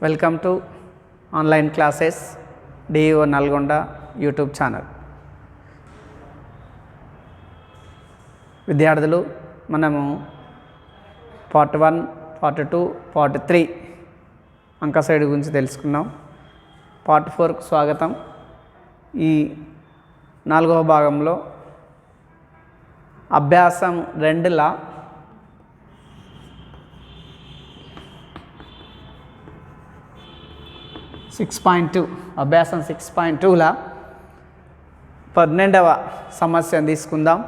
Welcome to online classes DO Nalgonda YouTube channel. విద్యార్థులు, మనము part 1, part 2, part 3 అంక side గురించి తెలుసుకున్నాం. పార్ట్ 4కు స్వాగతం. ఈ 4వ భాగంలో అభ్యాసం 2లా అభ్యాసం 6.2లా 12వ సమస్యను తీసుకుందాం.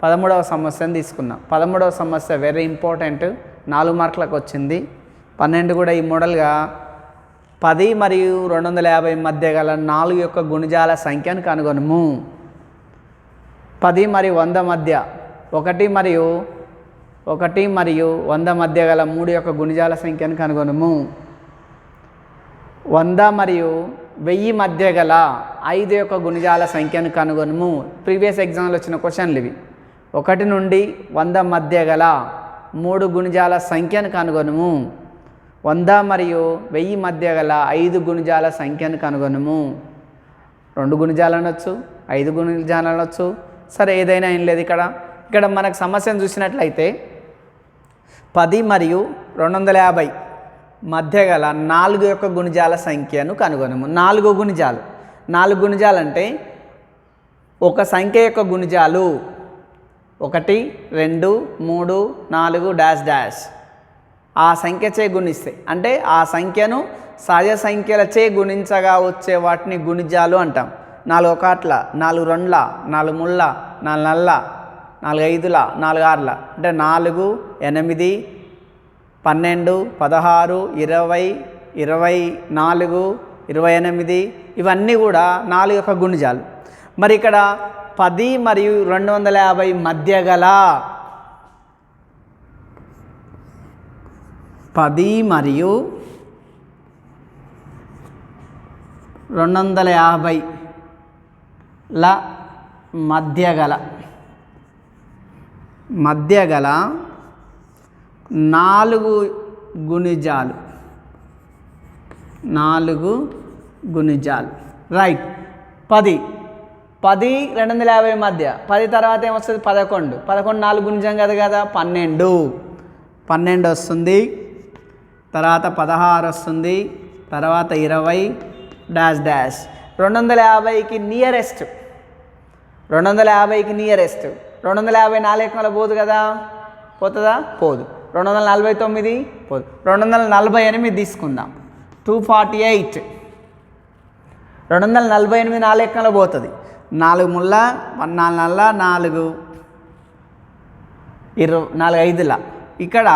13వ సమస్యను తీసుకుందాం. 13వ సమస్య వెరీ ఇంపార్టెంట్, 4 మార్కులకు వచ్చింది. 12 కూడా ఈ మోడల్గా 10 మరియు 250 మధ్య గల 4 యొక్క గుణిజాల సంఖ్యను కనుగొనము. 10 మరియు 100 మధ్య 1 మరియు 100 మధ్య గల 3 యొక్క గుణిజాల సంఖ్యను కనుగొనము. 100 మరియు 1000 మధ్య గల 5 యొక్క గుణిజాల సంఖ్యను కనుగొనము. ప్రీవియస్ ఎగ్జామ్లో వచ్చిన క్వశ్చన్లు ఇవి. 1 నుండి 100 మధ్య గల 3 గుణిజాల సంఖ్యను కనుగొనము. 100 మరియు 1000 మధ్య గల 5 గుణిజాల సంఖ్యను కనుగొనము. 2 గుణిజాలు అనొచ్చు, 5 గుణిజాలు అనొచ్చు, సరే ఏదైనా ఏం లేదు. ఇక్కడ మనకు సమస్యను చూసినట్లయితే 10 మరియు 250 మధ్య గల 4 యొక్క గుణిజాల సంఖ్యను కనుగొనము. 4 గుణిజాలు. 4 గుణిజాలు అంటే ఒక సంఖ్య యొక్క గుణిజాలు 1, 2, 3, 4 డాష్ డాష్ ఆ సంఖ్యచే గుణిస్తాయి. అంటే ఆ సంఖ్యను సహజ సంఖ్యలచే గుణించగా వచ్చే వాటిని గుణిజాలు అంటాం. 4 ఒకట్ల, 4 రెండ్ల, 4 ముళ్ళ, 4 నల్ల, 4 ఐదుల, 4 ఆరుల, అంటే 4, 8, 12, 16, 20, 24, 28 ఇవన్నీ కూడా 4 యొక్క గుణిజాలు. మరి ఇక్కడ 10 మరియు 250 మధ్య గల 10 మరియు 250 మధ్య గల 4 గుణిజాలు. 4 గుణిజాలు, రైట్. 10 250 మధ్య 10 తర్వాత ఏమొస్తుంది? 11. 11 4 గుణిజం కదా 12 వస్తుంది. తర్వాత 16 వస్తుంది. తర్వాత 20 డాష్ డాష్. 250కి నియరెస్ట్. 250 4 ఎక్కల పోదు కదా, పోతుందా? పోదు. 249 పోదు. 248 తీసుకుందాం. 248. 248 4 ఎక్కల పోతుంది. 4 ముళ్ళ, 4 నల్ల, 4 ఐదుల, ఇక్కడ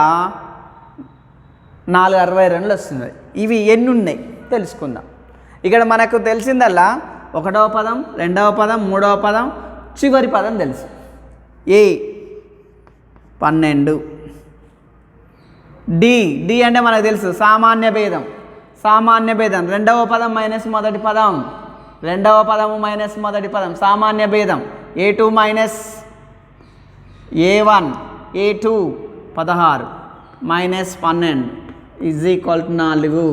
462 వస్తుంది. ఇవి ఎన్ని ఉన్నాయి తెలుసుకుందాం. ఇక్కడ మనకు తెలిసిందల్లా 1వ పదం, 2వ పదం, 3వ పదం, చివరి పదం తెలుసు. ఏ 12. డి అంటే మనకు తెలుసు సామాన్య భేదం. 2వ పదం మైనస్ మొదటి పదం, 2వ పదము మైనస్ మొదటి పదం, సామాన్య భేదం. A2 minus A1, A2 16 minus 12 is equal to 4.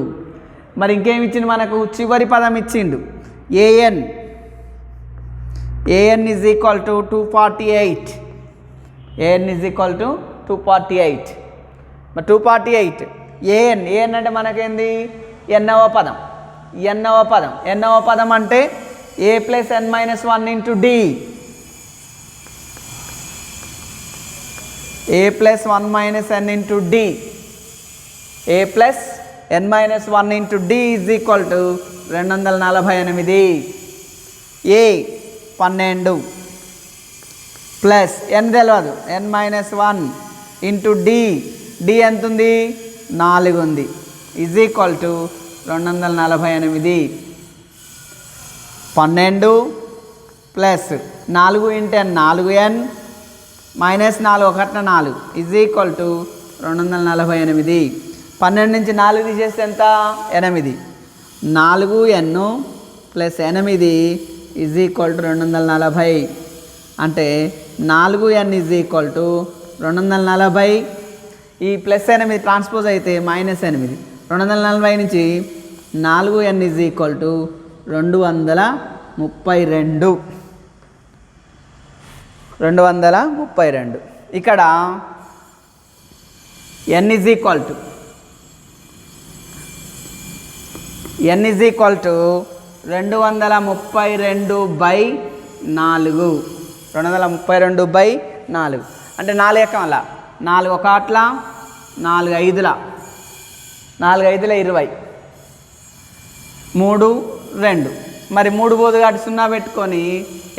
మరి ఇంకేమి ఇచ్చిండు మనకు? చివరి పదం ఇచ్చిండు an is equal to 248. an is equal to 248. మరి 248 an అంటే మనకేంది? ఎన్నవ పదం. ఎన్నవ పదం అంటే a plus n minus 1 into d. a plus 1 minus n into d. a plus n minus 1 into d is equal to 248. a 12 plus n తెలియదు, n minus 1 into d. d ఎంత ఉంది? 4 ఉంది. Is equal to 248. 12 plus 4 into n 4n minus 4 1 4 is equal to 248. 12 నుంచి 4 తీసేస్తే ఎంత? 8. 4n plus 8 is equal to 240. అంటే 4n is equal to 240. ఈ +8 transpose అయితే -8. 240 నుంచి 4n = 232. 232. ఇక్కడ n = 232/4. 232/4 అంటే 4 ఎక్కమలా 4 1 4 5 4 5 20 3 2 మరి 3 పోదు కాబట్టి 0 పెట్టుకొని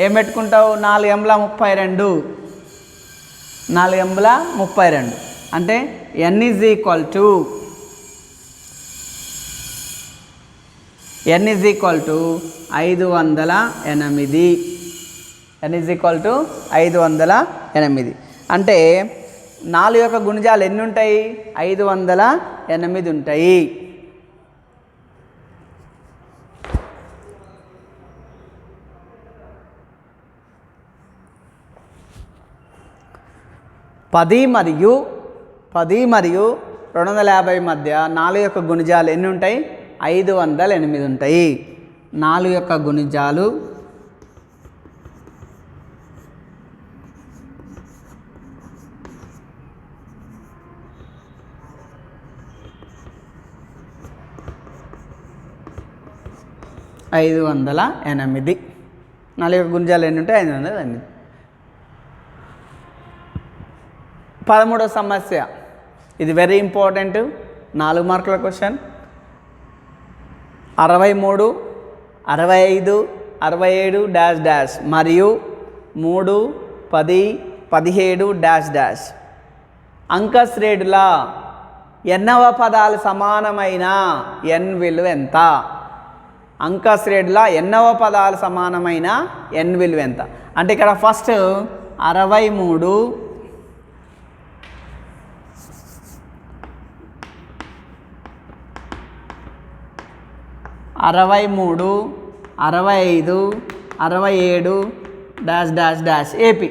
ఏం పెట్టుకుంటావు 4 ఎంల 32 4 ఎంల 32 అంటే n = 508 అంటే 4 యొక్క గుణిజాలు ఎన్ని ఉంటాయి 508 ఉంటాయి. పది మరియు 250 మధ్య 4 యొక్క గుణిజాలు ఎన్ని ఉంటాయి 508 ఉంటాయి. 4 యొక్క గుణిజాలు 508. 4 యొక్క గుణిజాలు ఎన్ని ఉంటాయి 508. 13వ సమస్య ఇది వెరీ ఇంపార్టెంట్ 4 మార్కుల క్వశ్చన్. 63, 65, 67 డాష్ డాష్ మరియు 3, 10, 17 డాష్ డాష్ అంక శ్రేణుల ఎన్నవ పదాలు సమానమైన n విలువ ఎంత? అంక శ్రేణుల ఎన్నవ పదాలు సమానమైన n విలువ ఎంత? అంటే ఇక్కడ first 63, 65, 67 dash dash dash AP.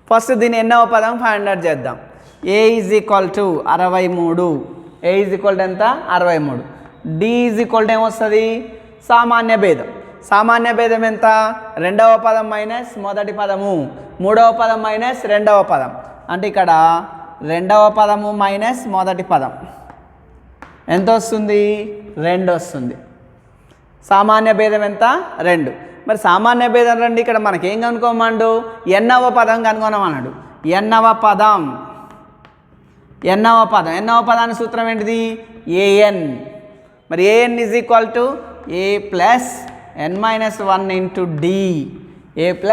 First దీని ఎన్నవ పదం ఫైండ్ అవుట్ చేద్దాం. a = 63. a = ఎంత 63. d = ఏమొస్తుంది సామాన్య భేదం. సామాన్య భేదం ఎంత రెండవ పదం మైనస్ మొదటి పదము, మూడవ పదం మైనస్ రెండవ పదం. అంటే ఇక్కడ రెండవ పదము మైనస్ మొదటి పదం ఎంత వస్తుంది 2 వస్తుంది. సామాన్య భేదం ఎంత 2. మరి సామాన్య భేదం 2 ఇక్కడ మనకేం కనుక్కోమన్నాడు ఎన్నవ పదం కనుగొనమన్నాడు. ఎన్నవ పదాన్ని సూత్రం ఏంటిది an. మరి an = a + n - 1 × d. a +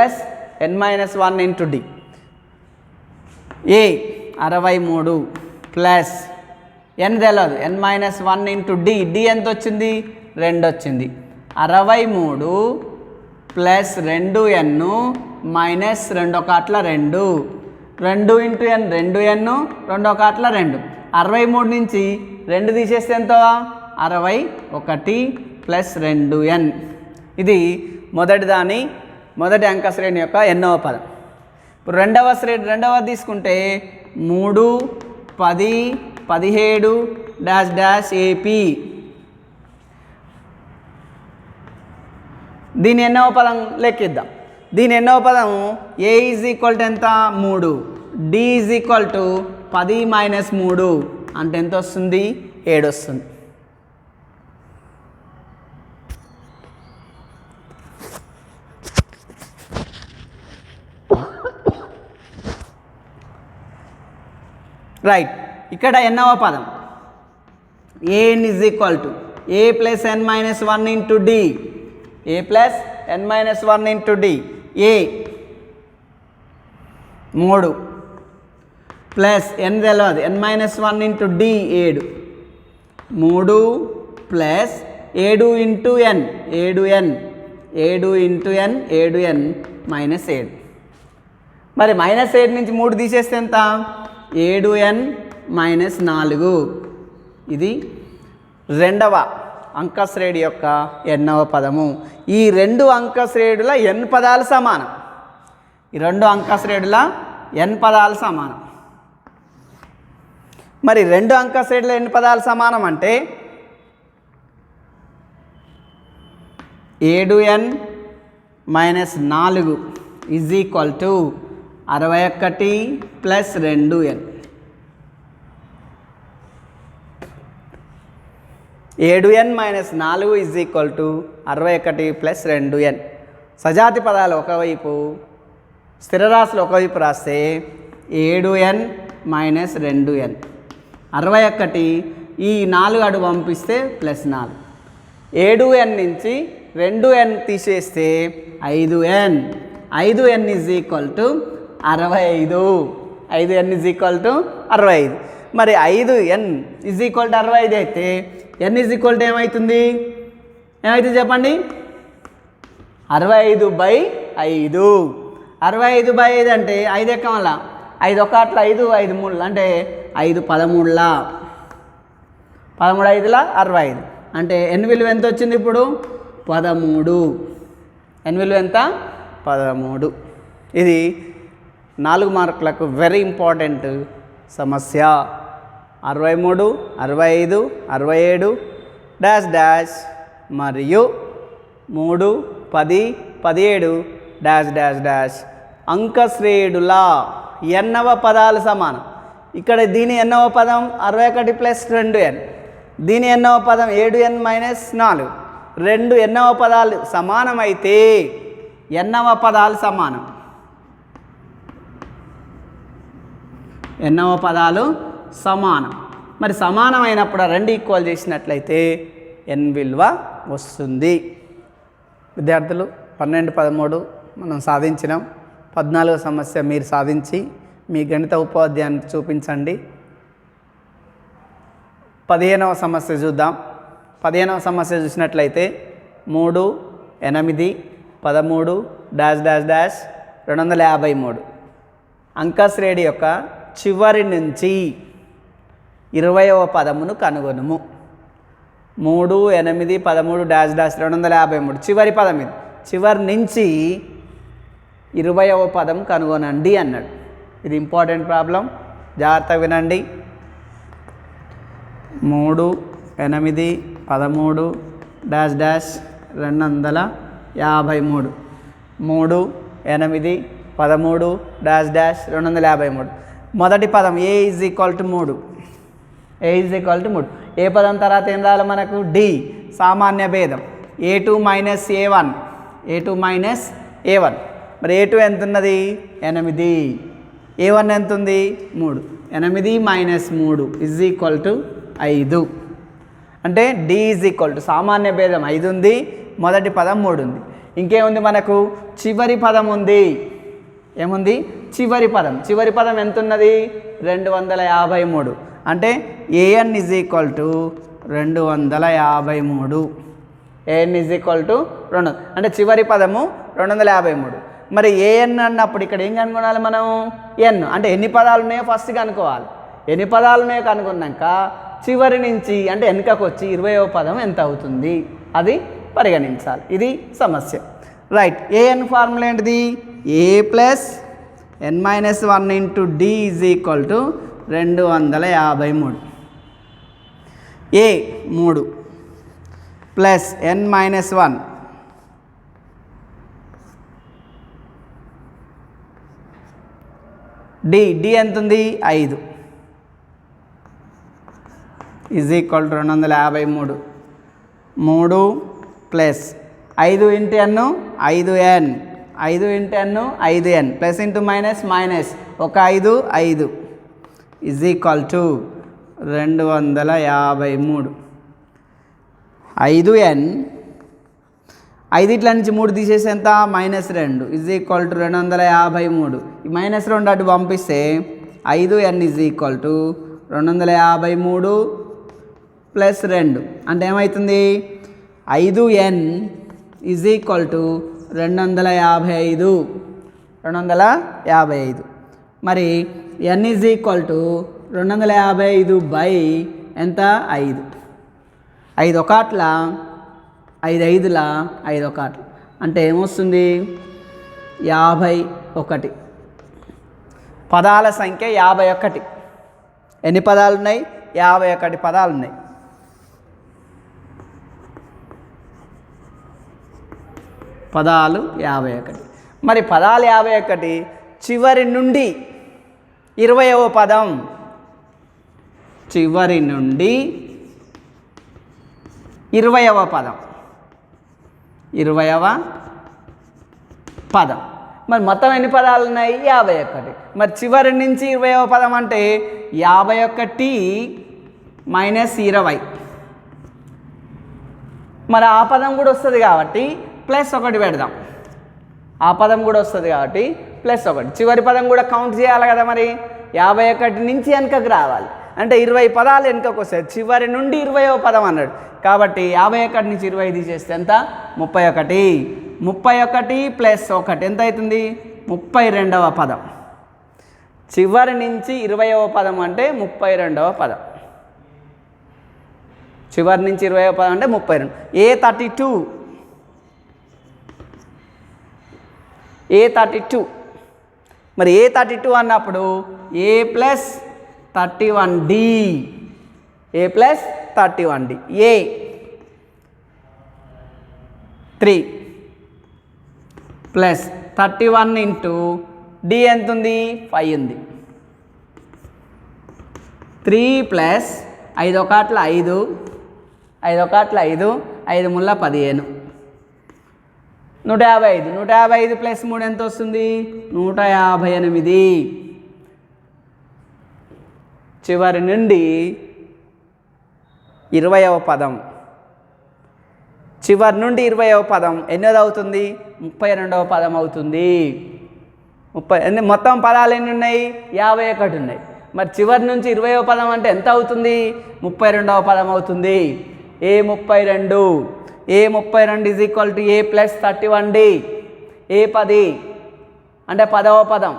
n - 1 × d. a 63 plus n తెలియదు n - 1 × d. d ఎంత వచ్చింది 2 వచ్చింది. 63 plus 2n minus 2 1 2 2 × n 2n 2 1 2. 63 నుంచి 2 తీసేస్తే ఎంత 61 ప్లస్ 2n. ఇది మొదటి అంక శ్రేణి యొక్క ఎన్నవ పదం. ఇప్పుడు రెండవది తీసుకుంటే 3, 10, 17 డాష్ డాష్ ఏపీ. దీని ఎన్నవ పదం లెక్కిద్దాం. దీని ఎన్నవ పదం a = ఎంత 3, d = 10 - 3 అంటే ఎంత వస్తుంది 7 వస్తుంది. రైట్. ఇక్కడ ఎన్నవ పదం an = a + n - 1 × d. a + n - 1 × d. a 3 plus n తెలియదు n - 1 × d 7. 3 plus 7 × n 7n 7n -7. మరి -7 నుంచి 3 తీసేస్తే ఎంత 7n - 4. ఇది రెండవ అంక శ్రేణి యొక్క ఎన్నవ పదము. ఈ 2 అంక శ్రేణుల n పదాలు సమానం. ఈ 2 అంక శ్రేణుల n పదాలు సమానం. మరి 2 అంక శ్రేణిలో ఎన్ని పదాలు సమానం అంటే 7n - 4 is equal to 61 plus 2n. 7n - 4 is equal to 61 plus 2n. సజాతి పదాలు ఒకవైపు, స్థిరరాశులు ఒకవైపు రాస్తే 7n - 2n. 61 ఈ 4 అడు పంపిస్తే ప్లస్ 4. 7n నుంచి 2n తీసేస్తే 5n. 5n is equal to 65. 5n is equal to 65. మరి 5n ఈజ్ ఈక్వల్ టు 65 అయితే n ఈజ్ ఈక్వల్ టు ఏమవుతుంది చెప్పండి? 65/5. 65/5 అంటే 5 ఎక్కం వల్ల 5 1 5 5 3 అంటే 5 13 13 5 65 అంటే n విలువ ఎంత వచ్చింది ఇప్పుడు 13. n విలువ ఎంత 13. ఇది 4 మార్కులకు వెరీ ఇంపార్టెంట్ సమస్య. 63 65 67 డాష్ డాష్ మరియు 3 10 17 డాష్ డాష్ డాష్ అంక శ్రేణుల ఎన్నవ పదాలు సమానం. ఇక్కడ దీని ఎన్నవ పదం 61 ప్లస్ 2n. దీని ఎన్నవ పదం 7n - 4. 2 ఎన్నవ పదాలు సమానమైతే ఎన్నవ పదాలు సమానం. ఎన్నవ పదాలు సమానం. మరి సమానమైనప్పుడు ఆ 2 ఈక్వల్ చేసినట్లయితే n విలువ వస్తుంది. విద్యార్థులు 12 13 మనం సాధించినాం. 14వ సమస్య మీరు సాధించి మీ గణిత ఉపాధ్యాయాన్ని చూపించండి. 15వ సమస్య చూద్దాం. 15వ సమస్య చూసినట్లయితే 3 8 13 డాష్ డాష్ డాష్ 253 అంక శ్రేణి యొక్క చివరి నుంచి 20వ పదమును కనుగొనుము. 3 8 13 డాష్ డాష్ 253 చివరి పదం ఇది. చివరి నుంచి 20వ పదం కనుగొనండి అన్నాడు. ఇది ఇంపార్టెంట్ ప్రాబ్లం, జాగ్రత్తగా వినండి. 3 8 13 డాష్ డాష్ 253 3 8 13 డాష్ డాష్ 253. మొదటి పదం a is equal to 3. a is equal to 3. ఏ పదం తర్వాత ఏం రావాలి మనకు? d సామాన్య భేదం. a2 - a1 a2 - a1. మరి a2 ఎంత ఉన్నది? 8. a1 ఎంత ఉంది? 3. 8 - 3 ఈజ్ ఈక్వల్ టు 5. అంటే d ఈజ్ ఈక్వల్ టు సామాన్య భేదం 5 ఉంది, మొదటి పదం 3 ఉంది. ఇంకేముంది మనకు? చివరి పదం ఉంది. ఏముంది? చివరి పదం. చివరి పదం ఎంత ఉన్నది? 253. అంటే an is equal to 253. an is equal to 200 అంటే చివరి పదము 253. మరి an అన్నప్పుడు ఇక్కడ ఏం కనుగొనాలి మనం? n అంటే ఎన్ని పదాలు ఉన్నాయో ఫస్ట్ కనుక్కోవాలి. ఎన్ని పదాలు ఉన్నాయో కనుగొన్నాక చివరి నుంచి అంటే వెనుకకు వచ్చి 20వ పదం ఎంత అవుతుంది అది పరిగణించాలి. ఇది సమస్య. రైట్. an ఫార్ములా ఏంటిది? a plus n - 1 into d is equal to 253. a 3 plus n - 1 d ఎంత ఉంది? 5 is equal to 253. 3 plus 5 into n 5n 5 into n 5n plus into minus minus ఒక 5 5 ఈజ్ ఈక్వల్ టు 253. 5n 5 ఇట్ల నుంచి 3 తీసేసి ఎంత? -2 is equal to 253. ఈ -2 అటు పంపిస్తే 5n is equal to 253 plus 2 అంటే ఏమవుతుంది? 5n is equal to 255. 255. మరి n is equal to 255 by ఎంత? 5. 5 ఒకట్ల 5 5ల 5 ఒకట్ల అంటే ఏమొస్తుంది? 51. పదాల సంఖ్య 51. ఎన్ని పదాలు ఉన్నాయి? 51 పదాలు ఉన్నాయి. పదాలు 51. మరి పదాలు 51 చివరి నుండి 20వ పదం, చివరి నుండి 20వ పదం, 20వ పదం. మరి మొత్తం ఎన్ని పదాలు ఉన్నాయి? 51. మరి చివరి నుంచి 20వ పదం అంటే 51 మైనస్ 20. మరి ఆ పదం కూడా వస్తుంది కాబట్టి +1 పెడదాం. ఆ పదం కూడా వస్తుంది కాబట్టి +1. చివరి పదం కూడా కౌంట్ చేయాలి కదా. మరి 51 నుంచి వెనుకకు రావాలి అంటే 20 పదాలు వెనుకకు వస్తాయి. చివరి నుండి 20వ పదం అన్నాడు కాబట్టి 51 నుంచి 20 తీసేస్తే ఎంత? 31. 31 + 1 ఎంత అవుతుంది? 32వ పదం. చివరి నుంచి 20వ పదం అంటే 32వ పదం. చివరి నుంచి 20వ పదం అంటే 32. A32. A32. మరి A32 అన్నప్పుడు A + 31D. A + 31D. A3 + 31 into D ఎంత ఉంది? 5 ఉంది. 3 + 5 ఒకట్ల 5, 5 ఒకట్ల 5, 5 ముళ్ళ 15, 155. 155 + 3 ఎంత వస్తుంది? 158. చివరి నుండి 20వ పదం, చివరి నుండి 20వ పదం ఎన్నోది అవుతుంది? 32వ పదం అవుతుంది. మొత్తం పదాలు ఎన్ని ఉన్నాయి? 51 ఉన్నాయి. మరి చివరి నుంచి 20వ పదం అంటే ఎంత అవుతుంది? 32వ పదం అవుతుంది. A32. A32 = A + 31D. A10 అంటే 10వ పదం.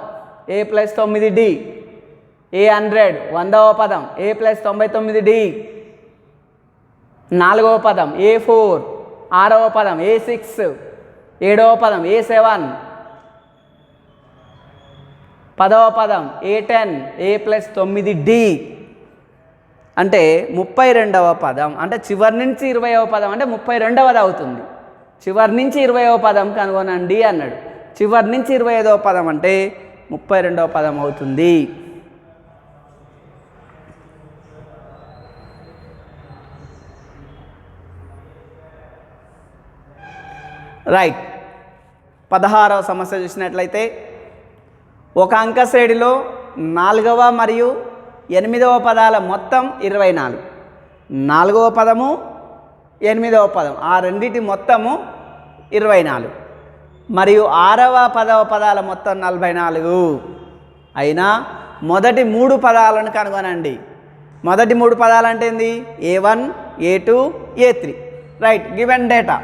A + 9D. A100 100వ పదం. A + 99D. 4వ పదం. A4 6వ పదం. A6 7వ పదం. A7 10వ పదం. A10 A + 9D అంటే 32వ పదం. అంటే చివరి నుంచి 20వ పదం అంటే 32వది అవుతుంది. చివరి నుంచి 20వ పదం కనుగొనండి అన్నాడు. చివరి నుంచి 25వ పదం అంటే 32వ పదం అవుతుంది. రైట్. 16వ సమస్య చూసినట్లయితే ఒక అంక శ్రేణిలో 4వ మరియు 8వ పదాల మొత్తం 24. 4వ పదము 8వ పదం ఆ రెండింటి మొత్తము 24 మరియు 6వ 10వ పదాల మొత్తం 44 అయినా మొదటి 3 పదాలను కనుగొనండి. మొదటి 3 పదాలు అంటే ఏంది? A1 A2 A3. Right. Given data.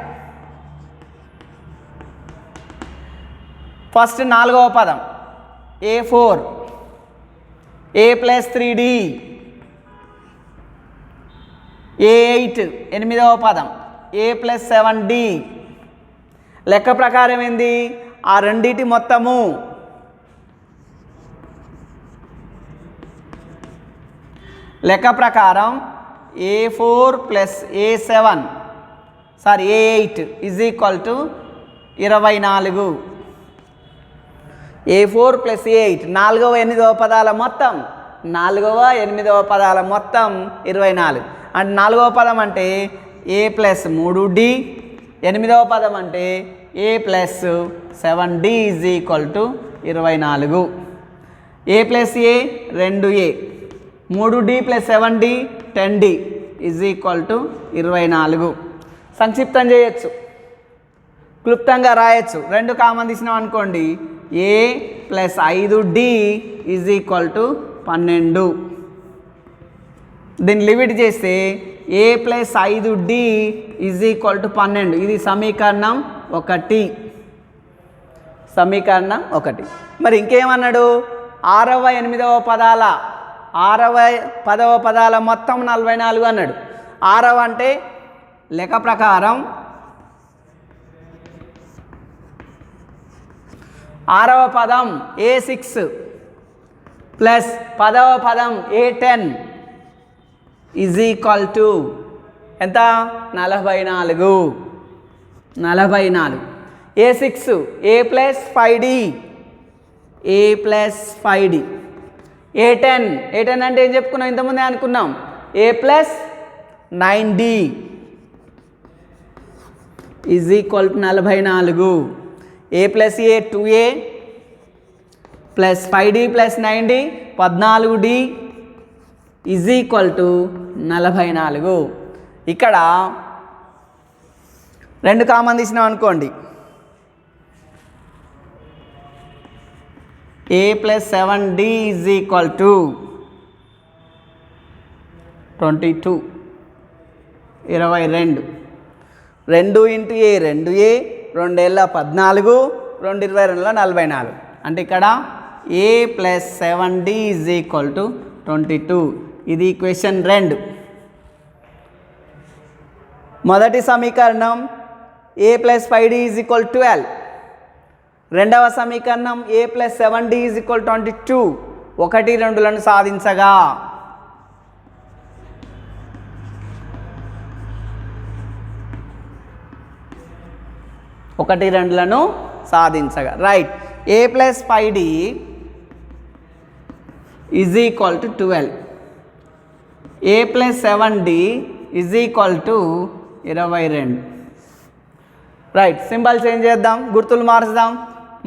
First 4వ పదం A4 A + 3D. A8 8వ పదం A + 7D. లెక్క ప్రకారం ఏంది? ఆ రెండింటి మొత్తము లెక్క ప్రకారం A4 + A7 A8 = 24. A4 + A8 4వ 8వ పదాల మొత్తం 4వ 8వ పదాల మొత్తం 24. అంటే 4వ పదం అంటే A + 3D. 8వ పదం అంటే A + 7D = 24. A + A 2A 3D + 7D 10D = 24. సంక్షిప్తం చేయొచ్చు, క్లుప్తంగా రాయొచ్చు. 2 కామన్ తీసినాం అనుకోండి A + 5D = 12. దీన్ని లిమిట్ చేస్తే A + 5D = 12. ఇది సమీకరణం 1. సమీకరణం 1. మరి ఇంకేమన్నాడు? 6వ 8వ పదాల 6వ 10వ పదాల మొత్తం 44 అన్నాడు. 6వ అంటే లెక్క ప్రకారం 6వ పదం A6 ప్లస్ 10వ పదం A10 ఈజ్ ఈక్వల్ టు ఎంత 44. A6 A plus 5D A10 అంటే ఏం చెప్పుకున్నాం, ఇంతకుముందే అనుకున్నాం, A plus 9D is equal to 44. A plus A 2A plus 5D plus 9D 14D is equal to 44. ఇక్కడ 2 కామన్ తీసినాం అనుకోండి, A plus 7D is equal to 22 22 2 into A 2A 2 ఏళ్ళ 14 2 22 44. అంటే ఇక్కడ A plus 7D is equal to 22. ఇది equation 2. మొదటి సమీకరణం A plus 5D is equal 12. రెండవ సమీకరణం A plus 7D is equal 22. 1 2లను సాధించగా right. A plus 5D is equal to 12. A plus 7D is equal to 22. Right. Symbol change చేద్దాం, గుర్తులు మార్చుదాం.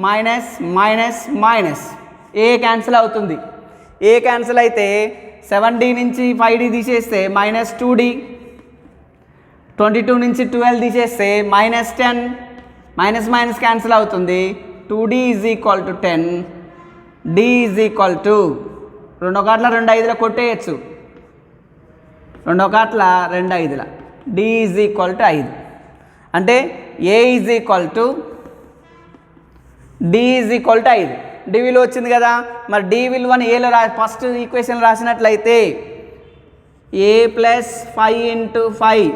Minus minus minus A cancel అవుతుంది. A cancel అయితే 7D నుంచి 5D తీసేస్తే మైనస్ 2D, 22 నుంచి 12 తీసేస్తే మైనస్ 10, మైనస్ మైనస్ క్యాన్సిల్ అవుతుంది. 2D is equal to 10, D is equal to 2 1 2 5 కొట్టేయచ్చు, 2 1 2 5 D ఈజ్ ఈక్వల్ టు 5. అంటే A is equal to D is equal to 5. D విలువ వచ్చింది కదా, మరి D విలువని Aలో ఫస్ట్ ఈక్వేషన్ రాసినట్లయితే A plus 5 into 5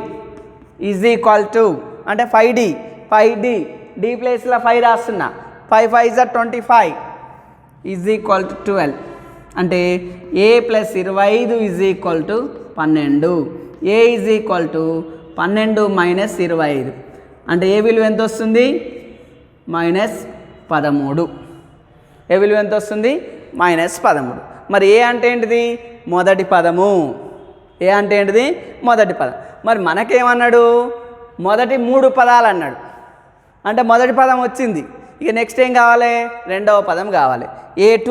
is equal to అంటే 5D D ప్లేస్లో 5 రాస్తున్నా, 5 5 25 ఈజ్ ఈక్వల్ టు 12. అంటే A plus 25 is equal to 12. A is equal to 12 minus 25. అంటే ఏ విలువ ఎంత వస్తుంది, మైనస్ 13. ఏ విలువ ఎంత వస్తుంది, మైనస్ 13. మరి ఏ అంటే ఏంటిది, మొదటి పదము. ఏ అంటే ఏంటిది, మొదటి పదం. మరి మనకేమన్నాడు, మొదటి 3 పదాలు అన్నాడు. అంటే మొదటి పదం వచ్చింది, ఇక నెక్స్ట్ ఏం కావాలి, రెండవ పదం కావాలి. A2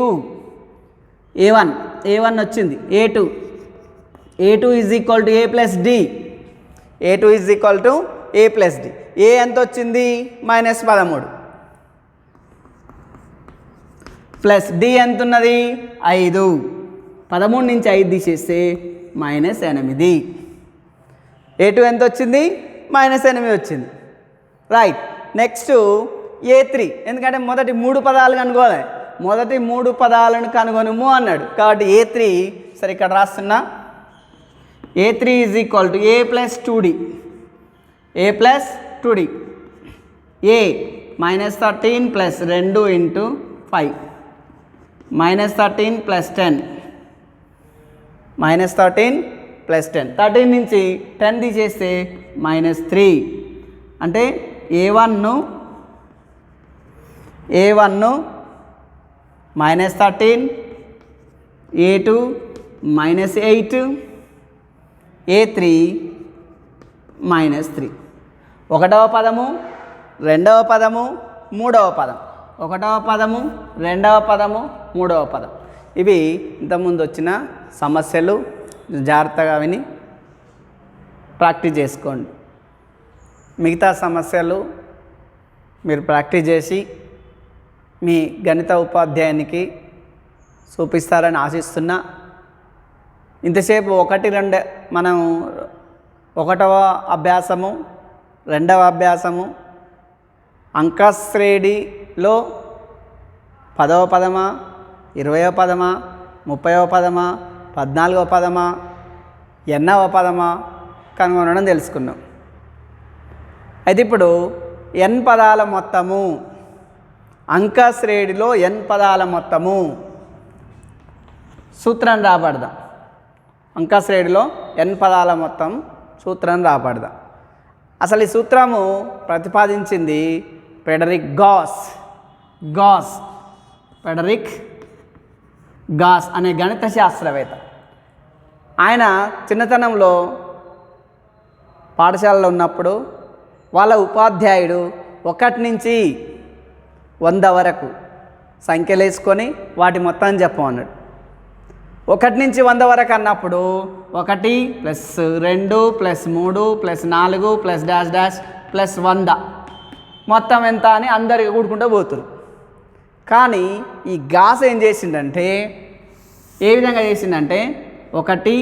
A1 వచ్చింది. A2 is equal to A plus D. A2 is equal to A plus D. ఏ ఎంత వచ్చింది, మైనస్ 13 ప్లస్ D ఎంత ఉన్నది, 5. 13 నుంచి 5 తీసేస్తే మైనస్ 8. A2 ఎంత వచ్చింది, మైనస్ 8 వచ్చింది. రైట్. నెక్స్ట్ A3, ఎందుకంటే మొదటి 3 పదాలు కనుగొనాలి, మొదటి 3 పదాలను కనుగొనుము అన్నాడు. కాబట్టి A3 సరే ఇక్కడ రాస్తున్నా. A3 is equal to A plus 2D. A plus 2D. A minus 13 plus 2 into 5 minus 13 plus 10 minus 13 plus 10. 13 నుంచి 10 తీసేస్తే మైనస్ 3. అంటే A1 minus 13, A2 minus 8, A3 minus 3. 1వ పదము, 2వ పదము, 3వ పదం. 1వ పదము, 2వ పదము, 3వ పదం. ఇవి ఇంతకుముందు వచ్చిన సమస్యలు. జాగ్రత్తగా విని ప్రాక్టీస్ చేసుకోండి. మిగతా సమస్యలు మీరు ప్రాక్టీస్ చేసి మీ గణిత ఉపాధ్యాయునికి చూపిస్తారని ఆశిస్తున్నా. ఇంతసేపు 1 2 మనం 1వ అభ్యాసము, 2వ అభ్యాసము, అంకశ్రేణిలో 10వ పదమా, 20వ పదమా, 30వ పదమా, 14వ పదమా, ఎన్నవ పదమా కనుగొనడం తెలుసుకున్నాం. అయితే ఇప్పుడు n పదాల మొత్తము, అంకశ్రేణిలో n పదాల మొత్తము సూత్రం రాబడదాం. అంకశ్రేణిలో n పదాల మొత్తం సూత్రం రాబడదాం. అసలు ఈ సూత్రము ప్రతిపాదించింది ఫ్రెడరిక్ గాస్. ఫ్రెడరిక్ గాస్ అనే గణిత శాస్త్రవేత్త. ఆయన చిన్నతనంలో పాఠశాలలో ఉన్నప్పుడు వాళ్ళ ఉపాధ్యాయుడు 1 నుంచి 100 వరకు సంఖ్యలు వేసుకొని వాటి మొత్తం చెప్పమన్నాడు. 1 నుంచి 100 వరకు అన్నప్పుడు 1 + 2 + 3 + 4 + డాష్ డాష్ + 100 మొత్తం ఎంత అని అందరికి కూడుకుంటూ పోతురు. కానీ ఈ గాస్ ఏం చేసిండంటే ఏ విధంగా చేసిండంటే 1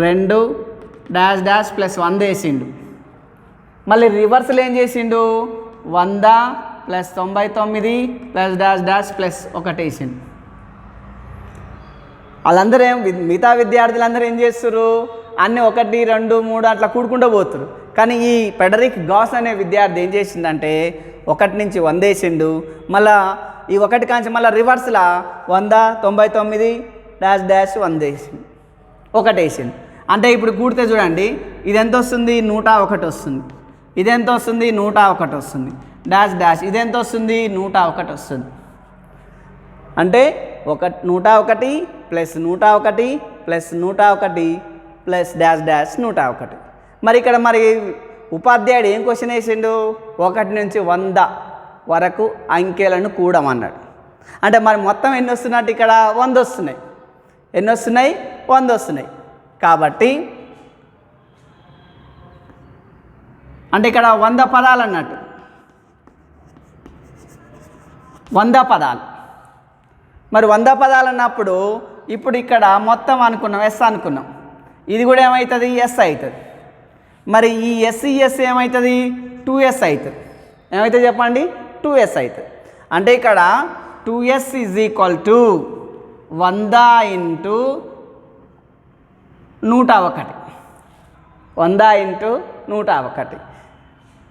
2 డాష్ డాష్ + 100 వేసిండు. మళ్ళీ రివర్స్లో ఏం చేసిండు 100 + 99 + డాష్ డాష్ + 1 వేసిండు. వాళ్ళందరూ మిగతా విద్యార్థులందరూ ఏం చేస్తారు, అన్నీ 1 2 3 అట్లా కూడుకుంటూ పోతారు. కానీ ఈ ఫ్రెడరిక్ గాస్ అనే విద్యార్థి ఏం చేసిందంటే 1 నుంచి 100 వేసిండు. మళ్ళీ ఈ 1 కాంచి మళ్ళీ రివర్స్లో 100 99 డాష్ డాష్ 100 వేసిండు, 1 వేసిండు. అంటే ఇప్పుడు కూడితే చూడండి, ఇది ఎంత వస్తుంది 101 వస్తుంది, ఇది ఎంత వస్తుంది 101 వస్తుంది, డాష్ డాష్ ఇది ఎంత వస్తుంది 101 వస్తుంది. అంటే 101 + 101 + 101 + డాష్ డాష్ 101. మరి ఇక్కడ మరి ఉపాధ్యాయుడు ఏం క్వశ్చన్ వేసిండు, 1 నుంచి 100 వరకు అంకెలను కూడమన్నాడు. అంటే మరి మొత్తం ఎన్ని వస్తున్నట్టు ఇక్కడ 100 వస్తున్నాయి. ఎన్ని వస్తున్నాయి 100 వస్తున్నాయి. కాబట్టి అంటే ఇక్కడ 100 పదాలు అన్నట్టు, 100 పదాలు. మరి 100 పదాలు అన్నప్పుడు ఇప్పుడు ఇక్కడ మొత్తం అనుకున్నాం ఎస్ అనుకున్నాం, ఇది కూడా ఏమవుతుంది ఎస్ అవుతుంది. మరి ఈ ఎస్ ఏమవుతుంది 2s అవుతుంది. ఏమవుతుంది చెప్పండి 2s అవుతుంది. అంటే ఇక్కడ 2s = 100 × 101, 100 × 101.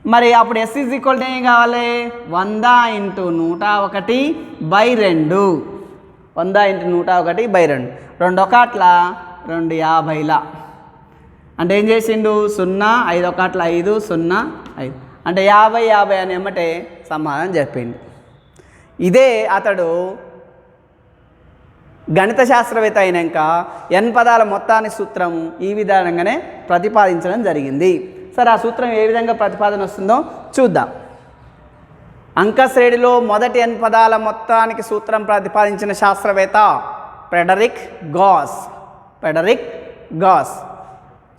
మరి అప్పుడు s = ఏం కావాలి 100 × 101/2, 100 × 101/2, 2 1ల 2 50ల. అంటే ఏం చేసిండు 0 5 1ల 5 0 5, అంటే 50 50 అని ఏమంటే సమాధానం చెప్పిండు. ఇదే అతడు గణిత శాస్త్రవేత్త అయినాక n పదాల మొత్తాన్ని సూత్రము ఈ విధంగానే ప్రతిపాదించడం జరిగింది. సరే, ఆ సూత్రం ఏ విధంగా ప్రతిపాదన వస్తుందో చూద్దాం. అంకశ్రేణిలో మొదటి n పదాల మొత్తానికి సూత్రం ప్రతిపాదించిన శాస్త్రవేత్త ఫ్రెడరిక్ గాస్.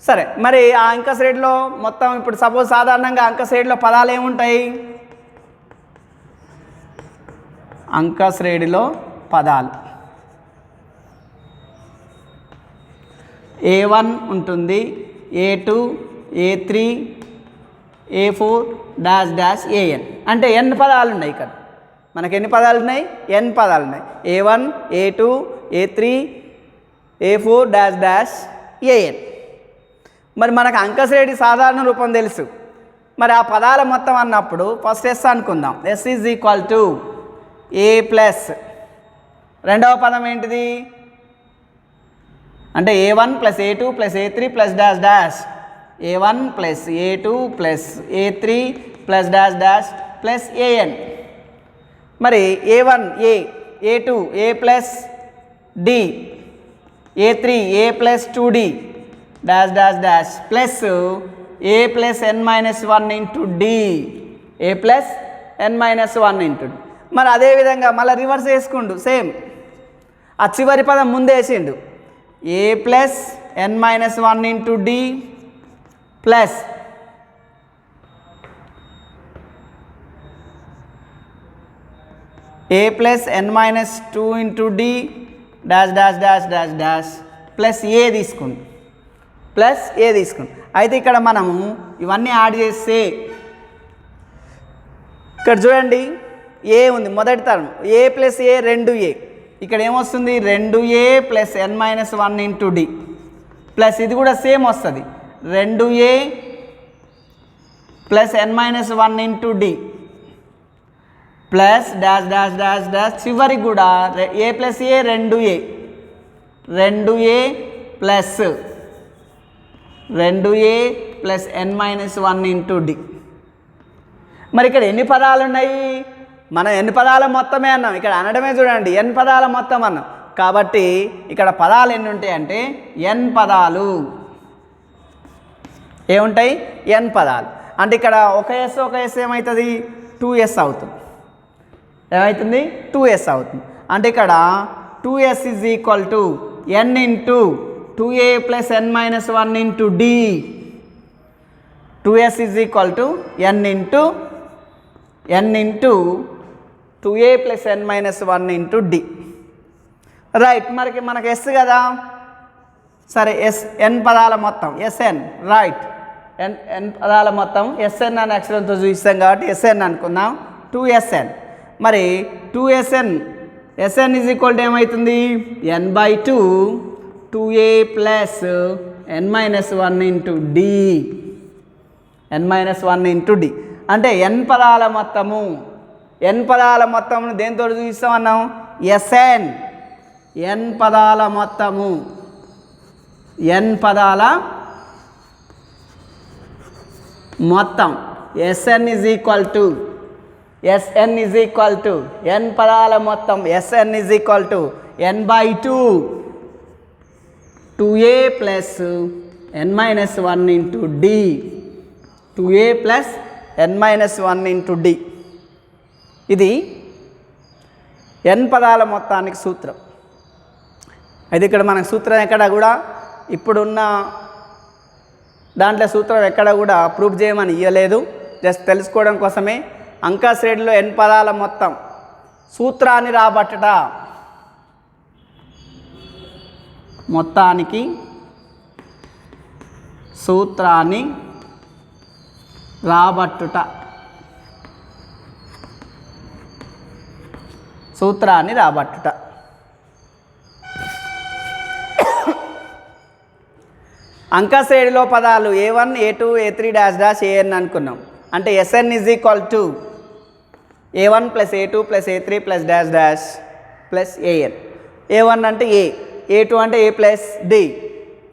సరే, మరి ఆ అంకశ్రేణిలో మొత్తం ఇప్పుడు సపోజ్ సాధారణంగా అంకశ్రేణిలో పదాలు ఏముంటాయి, అంకశ్రేణిలో పదాలు A1 ఉంటుంది, A2 A3 A4 dash dash AN. అంటే n పదాలు ఉన్నాయి. ఇక్కడ మనకు ఎన్ని పదాలు ఉన్నాయి, n పదాలు ఉన్నాయి. A1 A2 A3 A4 dash dash AN. మరి మనకు అంకశ్రేణి సాధారణ రూపం తెలుసు. మరి ఆ పదాల మొత్తం అన్నప్పుడు ఫస్ట్ s అనుకుందాం. s = A ప్లస్ రెండవ పదం ఏంటిది అంటే A1 + A2 + A3 + dash dash, A1 + A2 + A3 + dash dash + AN. మరి A1 A, A2 A + D, A3 A + 2D dash dash dash plus A + n-1 × D, A + n-1 × D. మరి అదేవిధంగా మళ్ళీ reverse వేసుకుండు, same ఆ చివరి పదం ముందే వేసిండు, A + n-1 × D plus A + n-2 × D dash dash dash dash dash plus A తీసుకుంది, అయితే ఇక్కడ మనము ఇవన్నీ యాడ్ చేస్తే ఇక్కడ చూడండి A ఉంది మొదటి తరం, A + A 2A. ఇక్కడ ఏమొస్తుంది 2A + n-1 × D ప్లస్ ఇది కూడా సేమ్ వస్తుంది 2A + n-1 × D. Plus dash dash dash dash చివరికి కూడా A plus A 2a 2a plus 2a plus n-1 into D. మరి ఇక్కడ ఎన్ని పదాలు ఉన్నాయి? మనం ఎన్ని పదాల మొత్తమే అన్నాం, ఇక్కడ అనడమే చూడండి n పదాల మొత్తం అన్నాం. కాబట్టి ఇక్కడ పదాలు ఎన్ని ఉంటాయి అంటే n పదాలు. ఏముంటాయి? n పదాలు. అంటే ఇక్కడ ఒక ఎస్ ఏమవుతుంది? 2s అవుతుంది. ఏమవుతుంది? 2s అవుతుంది. అంటే ఇక్కడ 2s is equal to n into 2a plus n-1 into D. 2s is equal to n into 2a plus n-1 into D. Right, మనకి ఎస్ కదా, సరే ఎస్ n పదాల మొత్తం ఎస్ఎన్. రైట్, n పదాల మొత్తం ఎస్ఎన్ అని అక్షరంతో చూపిస్తాం కాబట్టి ఎస్ఎన్ అనుకుందాం. 2sn. మరి 2sn SN is equal to ఏమవుతుంది? n/2 2a plus n-1 into D. n-1 into D అంటే n పదాల మొత్తము. n పదాల మొత్తమును దేంతో చూపిస్తామన్నాం? ఎస్ఎన్. n పదాల మొత్తము, n పదాల మొత్తం SN is equal to n పదాల మొత్తం SN is equal to n/2 2a plus n-1 into D. 2a plus n-1 into D. ఇది n పదాల మొత్తానికి సూత్రం. అయితే ఇక్కడ మనకు సూత్రం ఎక్కడ కూడా ఇప్పుడున్న దాంట్లో సూత్రం ఎక్కడ కూడా ప్రూఫ్ చేయమని ఇవ్వలేదు, జస్ట్ తెలుసుకోవడం కోసమే. అంక శ్రేణిలో n పదాల మొత్తం సూత్రాన్ని రాబట్టుట. మొత్తానికి సూత్రాన్ని రాబట్టుట. సూత్రాన్ని రాబట్టుట. అంకశ్రేణిలో పదాలు a1 a2 a3 dash dash an అనుకున్నాం. అంటే SN is equal to a1 plus a2 plus a3 plus dash dash plus an. a1 అంటే a, a2 అంటే a ప్లస్ డి,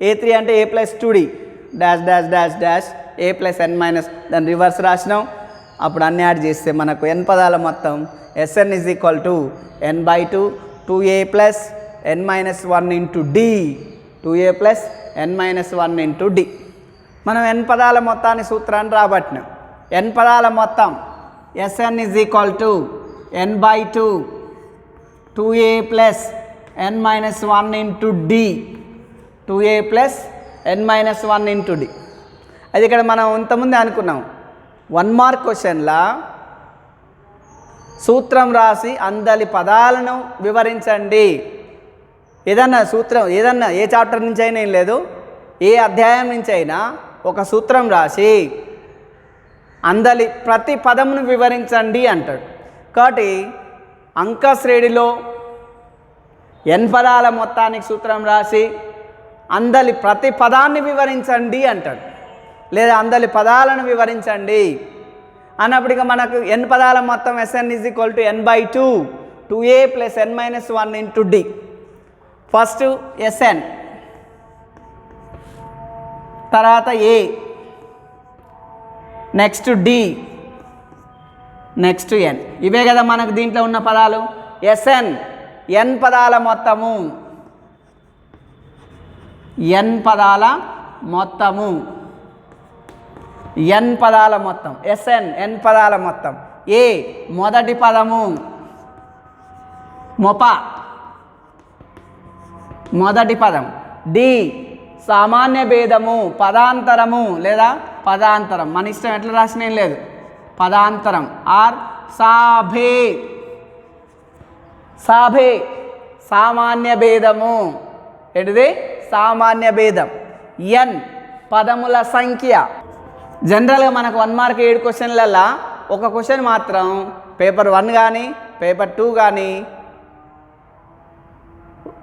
a3 అంటే a plus 2d dash dash dash dash a plus n-, దాన్ని reverse రాసినాం. అప్పుడు అన్ని add చేస్తే మనకు n పదాల మొత్తం SN is equal to n/2 2a plus n-1 into D. 2a plus n-1 into D. మనం n పదాల మొత్తాన్ని సూత్రాన్ని రాబట్టినాం. n పదాల మొత్తం SN is equal to n/2 2a plus n-1 into D. 2a plus n-1 into D. అది ఇక్కడ మనం ఇంతకుముందే అనుకున్నాం 1 మార్క్ క్వశ్చన్లా సూత్రం రాసి అందలి పదాలను వివరించండి. ఏదన్నా సూత్రం ఏదన్నా ఏ చాప్టర్ నుంచి అయినా ఏం లేదు, ఏ అధ్యాయం నుంచి అయినా ఒక సూత్రం రాసి అందలి ప్రతి పదమును వివరించండి అంటాడు. కాబట్టి అంకశ్రేణిలో n పదాల మొత్తానికి సూత్రం రాసి అందలి ప్రతి పదాన్ని వివరించండి అంటాడు, లేదా అందలి పదాలను వివరించండి అన్నప్పుడు ఇక మనకు n పదాల మొత్తం SN is equal to n/2 2a plus n-1 into D. First SN, తర్వాత A, next D, next N. ఇవే కదా మనకు దీంట్లో ఉన్న పదాలు. ఎస్ఎన్ n పదాల మొత్తము, n పదాల మొత్తము, n పదాల మొత్తం ఎస్ఎన్ n పదాల మొత్తం. ఏ మొదటి పదము మొప, మొదటి పదం. డి సామాన్య భేదము, పదాంతరము లేదా పదాంతరం, మన ఇష్టం ఎట్లా రాసిన ఏం లేదు, పదాంతరం. ఆర్ సాభే, సాభే సామాన్య భేదము. ఏంటిది? సామాన్య భేదం. ఎన్ పదముల సంఖ్య. జనరల్గా మనకు 1 మార్క్ 7 క్వశ్చన్లల్లో ఒక క్వశ్చన్ మాత్రం పేపర్ 1 కానీ పేపర్ 2 కానీ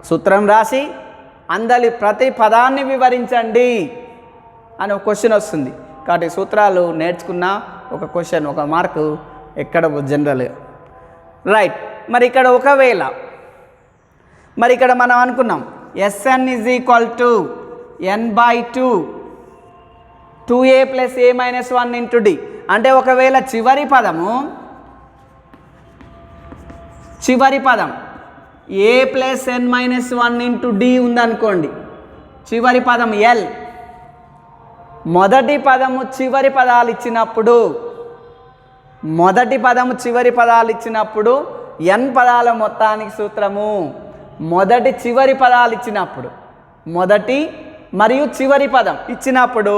సూత్రం రాసి అందలి ప్రతి పదాన్ని వివరించండి అని ఒక క్వశ్చన్ వస్తుంది. కాబట్టి సూత్రాలు నేర్చుకున్న ఒక క్వశ్చన్ 1 మార్కు ఎక్కడ జనరల్గా. రైట్. మరి ఇక్కడ ఒకవేళ మనం అనుకున్నాం Sn is equal to n/2 2a plus a minus 1 into d. అంటే ఒకవేళ చివరి పదం a plus n minus 1 into d ఉందనుకోండి, చివరి పదం l, మొదటి పదము చివరి పదాలు ఇచ్చినప్పుడు n పదాల మొత్తానికి సూత్రము, మొదటి మరియు చివరి పదం ఇచ్చినప్పుడు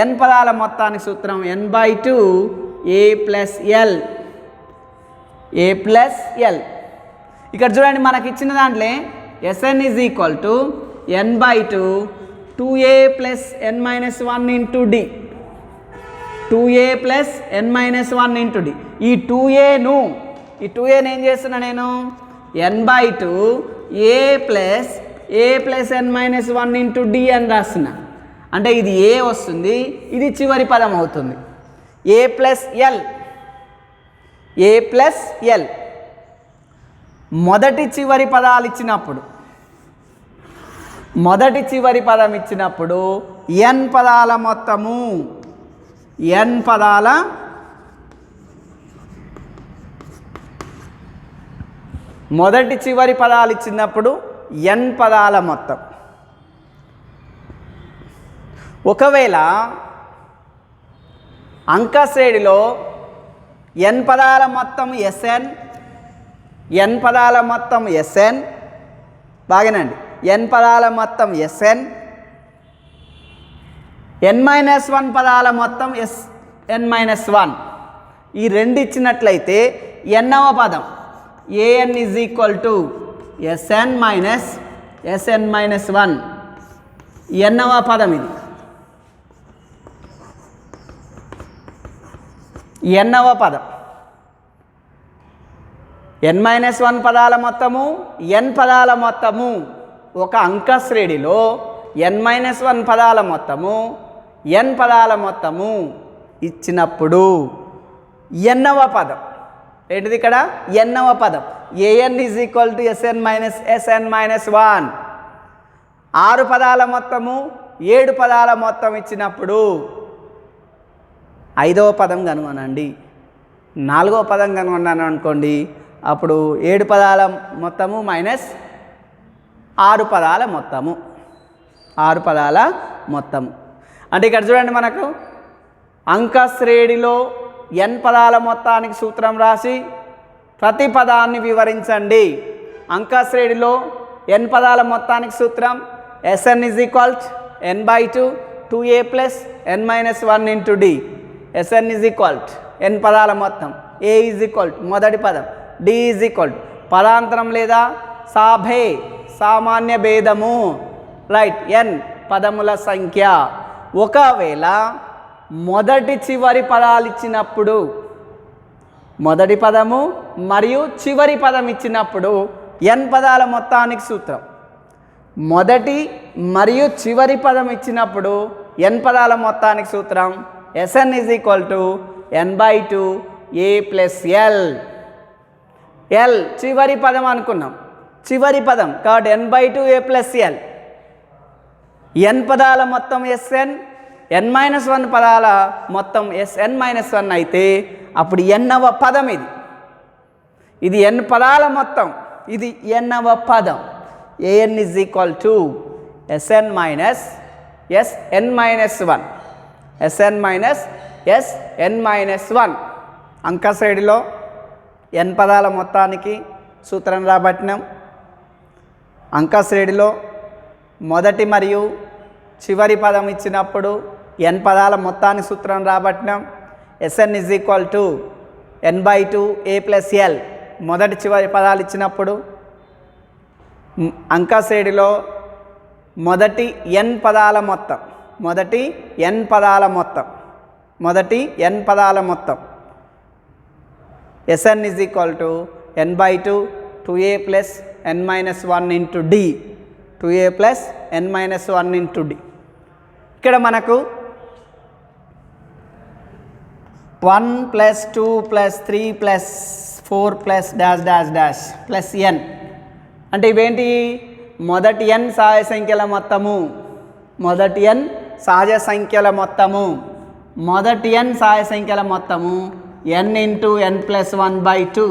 n పదాల మొత్తానికి సూత్రం n/2 a ప్లస్ l. ఇక్కడ చూడండి, మనకి ఇచ్చిన దాంట్లో Sn is equal to n/2 2a plus n minus 1 into d, 2a plus n minus 1 into d. ఈ 2aను ఏం చేస్తున్నా నేను, n/2 a plus n minus 1 into d అని రాస్తున్నా. అంటే ఇది a వస్తుంది, ఇది చివరి పదం అవుతుంది. a ప్లస్ l మొదటి చివరి పదం ఇచ్చినప్పుడు n పదాల మొత్తము మొదటి చివరి పదాలు ఇచ్చినప్పుడు n పదాల మొత్తం. ఒకవేళ అంక శ్రేణిలో n పదాల మొత్తం Sn, బాగానండి, n పదాల మొత్తం Sn, n-1 పదాల మొత్తం Sn-1, ఈ రెండు ఇచ్చినట్లయితే nవ పదం an is equal to Sn-1, nవ పదం ఇది. nవ పదం n-1 పదాల మొత్తము, n పదాల మొత్తము, ఒక అంక శ్రేణిలో n-1 పదాల మొత్తము, n పదాల మొత్తము ఇచ్చినప్పుడు nవ పదం ఏంటిది, ఇక్కడ nవ పదం an is equal to Sn-1. 6 పదాల మొత్తము, 7 పదాల మొత్తం ఇచ్చినప్పుడు 5వ పదం కనుగొనండి. 4వ పదం కనుగొన్నాను అనుకోండి, అప్పుడు 7 పదాల మొత్తము మైనస్ 6 పదాల మొత్తము, అంటే ఇక్కడ చూడండి, మనకు అంక శ్రేణిలో n పదాల మొత్తానికి సూత్రం రాసి ప్రతి పదాన్ని వివరించండి. అంక శ్రేణిలో n పదాల మొత్తానికి సూత్రం Sn is equal n/2 2a plus n minus 1 into d. Sn is equal n పదాల మొత్తం, a ఈజ్ ఈక్వల్ మొదటి పదం, d ఈజ్ ఈక్వల్ పదాంతరం లేదా సామాన్య భేదము, రైట్, n పదముల సంఖ్య. ఒకవేళ మొదటి చివరి పదాలు ఇచ్చినప్పుడు, మొదటి పదము మరియు చివరి పదం ఇచ్చినప్పుడు n పదాల మొత్తానికి సూత్రం, మొదటి మరియు చివరి పదం ఇచ్చినప్పుడు n పదాల మొత్తానికి సూత్రం Sn is equal to n/2 a plus l. చివరి పదం అనుకున్నాం, చివరి పదం కాబట్టి n/2 a plus l. n పదాల మొత్తం Sn, n-1 పదాల మొత్తం Sn-1 అయితే అప్పుడు nవ పదం ఇది n పదాల మొత్తం, ఇది nవ పదం. an is equal to Sn-1 అంక శ్రేణిలో n పదాల మొత్తానికి సూత్రం రాబట్టినాం. అంక శ్రేణిలో మొదటి మరియు చివరి పదం ఇచ్చినప్పుడు n పదాల మొత్తానికి సూత్రం రాబట్టినాం. Sn is equal to n/2 a plus l, మొదటి చివరి పదాలు ఇచ్చినప్పుడు అంక శ్రేణిలో మొదటి n పదాల మొత్తం Sn is equal to n/2 2a plus n-1 into d, 2a plus n-1 into d. ఇక్కడ మనకు 1 plus 2 plus 3 plus 4 plus dash dash dash plus n. అంటే ఇవేంటి? మొదటి ఎన్ సహజ సంఖ్యల మొత్తము. మొదటి ఎన్ సహజ సంఖ్యల మొత్తము. మొదటి ఎన్ సహజ సంఖ్యల మొత్తము N into N plus 1/2.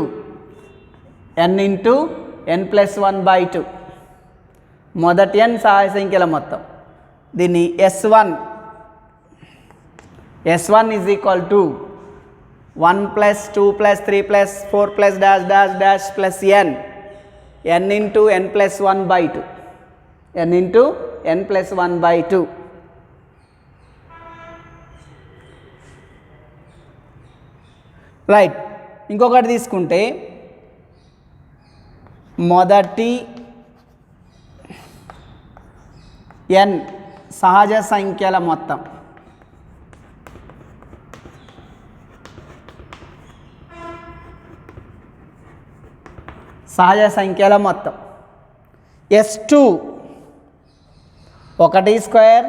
N into N plus 1/2 మొదటి ఎన్ సహజ సంఖ్యల మొత్తం. దీన్ని S1 is equal to 1 plus 2 plus 3 plus 4 plus dash dash dash plus N into N plus 1/2. N into N plus 1/2. Right. ఇంకొకటి తీసుకుంటే మొదటి ఎన్ సహజ సంఖ్యల మొత్తం. సహజ సంఖ్యల మొత్తం S2 1 square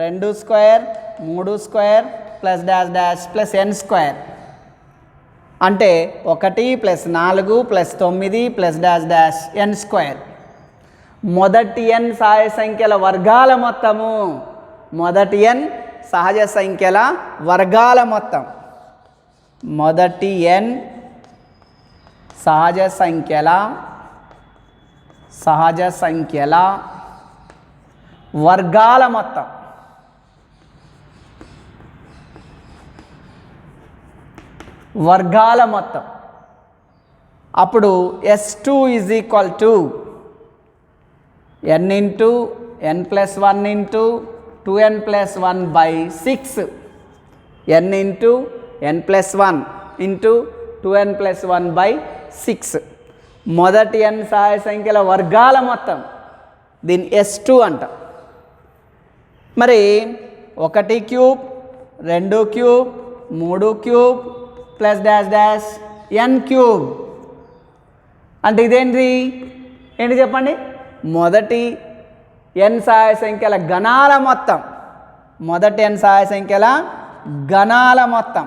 2 square 3 square plus dash dash plus n square. అంటే 1 plus 4 plus 9 plus dash dash n square. మొదటి ఎన్ సహజ సంఖ్యల వర్గాల మొత్తము. మొదటి ఎన్ సహజ సంఖ్యల వర్గాల మొత్తం. మొదటి ఎన్ సహజ సంఖ్యల వర్గాల మొత్తం. వర్గాల మొత్తం. అప్పుడు S2 is equal to n into n plus 1 into 2n plus 1/6. n into n plus 1 into 2n plus 1/6 మొదటి n సహజ సంఖ్యల వర్గాల మొత్తం. దీన్ని S2 అంట. మరి 1 cube 2 cube 3 cube plus dash dash n cube. అంటే ఇదేంటి? ఏంటి చెప్పండి? మొదటి ఎన్ సహజ సంఖ్యల గణాల మొత్తం. మొదటి ఎన్ సహజ సంఖ్యల గణాల మొత్తం.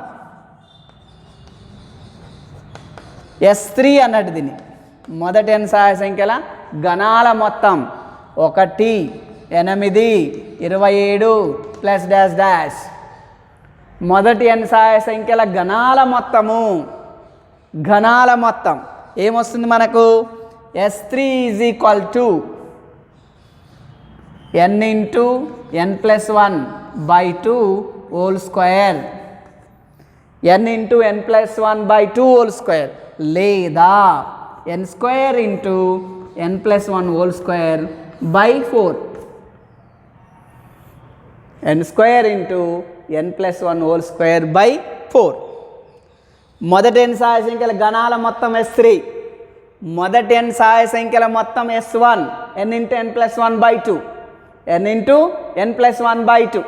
S3 అన్నట్టు దీన్ని. మొదటి ఎన్ సహజ సంఖ్యల గణాల మొత్తం 1 8 27 ప్లస్ డాష్ డాష్. మొదటి ఎన్ సహజ సంఖ్యల గణాల మొత్తము. గణాల మొత్తం ఏమొస్తుంది మనకు? S3 is equal to n into n plus 1/2 whole square. n into n plus 1/2 whole square లేదా n square into n plus 1 whole square by 4. n square into n plus 1 whole square by 4. మొదటి n సహజ సంఖ్యల గణాల మొత్తం S3. మొదటి n సహజ సంఖ్యల మొత్తం S1 n into n plus 1/2. n into n plus 1/2.